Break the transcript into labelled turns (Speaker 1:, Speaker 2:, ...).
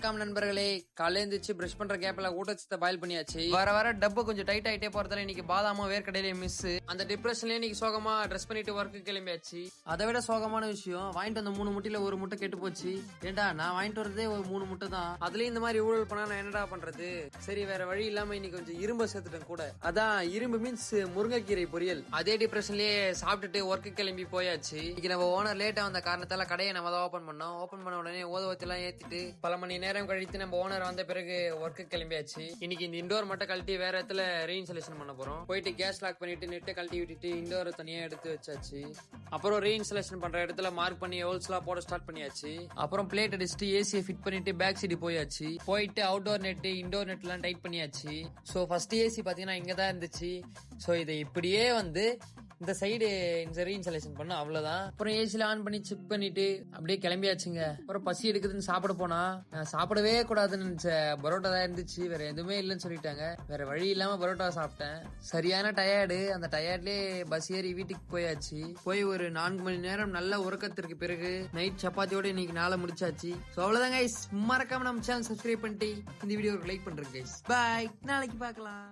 Speaker 1: நண்பர்களே, காலையில எழுந்திரிச்சு பிரஷ் பண்ற கேப்ல ஊட்டச்சத்தை பாயில் பண்ணியாச்சு. வர டப்பு கொஞ்சம் டைட் ஆயிட்டே போறதால இன்னைக்கு பாதாமும் வேர்க்கடையிலே மிஸ். அந்த டிப்ரெஷன்ல இன்னைக்கு சோகமா ட்ரெஸ் பண்ணிட்டு ஒர்க்கு கிளம்பியாச்சு. அதை விட சோகமான விஷயம், வாங்கிட்டு வந்த 3 முட்டையில ஒரு முட்டை கெட்டு போச்சு. ஏண்டா நான் வாங்கிட்டு வரதே ஒரு 3 முட்டை தான், அதுலயும் இந்த மாதிரி ஊழல் பண்ணா நான் என்னடா பண்றது? சரி வேற வழி இல்லாம இன்னைக்கு கொஞ்சம் இரும்பு சேர்த்துட்டேன் கூட. அதான் இரும்பு மீன்ஸ் முருங்கைக்கீரை பொரியல். அதே டிப்ரெஷன்லயே சாப்பிட்டுட்டு ஒர்க்கு கிளம்பி போயாச்சு. இன்னைக்கு நம்ம ஓனர் லேட்டா வந்த காரணத்தால கடையை நம்ம தான் ஓபன் பண்ணோம். ஓபன் பண்ண உடனே ஓதவத்தெல்லாம் ஏத்திட்டு பல மணி நேரம் கழித்து நம்ம ஓனர் வந்த பிறகு ஒர்க்கு கிளம்பியாச்சு. இன்னைக்கு இந்த இண்டோர் மட்டும் கழட்டி வேற இடத்துல ரீஇன்ஸ்டாலேஷன் பண்ண போறோம். போயிட்டு கேஸ் லாக் பண்ணிட்டு நெட்டை கழட்டி விட்டுட்டு இண்டோரை தனியா எடுத்து வச்சாச்சு. அப்புறம் ரீஇன்ஸ்டாலேஷன் பண்ற இடத்துல மார்க் பண்ணி ஹோல்ஸ் எல்லாம் போட ஸ்டார்ட் பண்ணியாச்சு. அப்புறம் பிளேட் அடிச்சுட்டு ஏசியை ஃபிட் பண்ணிட்டு பேக் சைடு போயாச்சு. போயிட்டு அவுட்டோர் நெட் இண்டோர் நெட் எல்லாம் டைட் பண்ணியாச்சு. சோ ஃபர்ஸ்ட் ஏசி பாத்தீங்கன்னா இங்கதான் இருந்துச்சு. சோ இதை இப்படியே வந்து இந்த சைடு ரீஇன்ஸ்டாலேஷன் பண்ண அவ்வளவுதான். அப்புறம் ஏசில ஆன் பண்ணி செக் பண்ணிட்டு அப்படியே கிளம்பியாச்சுங்க. அப்புறம் பசி எடுக்குதுன்னு சாப்பிட போனா சாப்பிடவே கூடாதுன்னு நினைச்ச பரோட்டா தான் இருந்துச்சு. வேற எதுவுமே இல்லைன்னு சொல்லிட்டாங்க. வேற வழி இல்லாம பரோட்டா சாப்பிட்டேன். சரியான டயர்டு. அந்த டயர்ட்லயே பஸ் ஏறி வீட்டுக்கு போயாச்சு. போய் ஒரு 4 மணி நேரம் நல்ல உறக்கத்திற்கு பிறகு நைட் சப்பாத்தியோட இன்னைக்கு நாளை முடிச்சாச்சு. சோ அவ்வளவுதான் கைஸ். மறக்காம நம்ம சேனல் சப்ஸ்கிரைப் பண்ணிட்டு இந்த வீடியோக்கு லைக் பண்றேன் கைஸ். பாய், நாளைக்கு பார்க்கலாம்.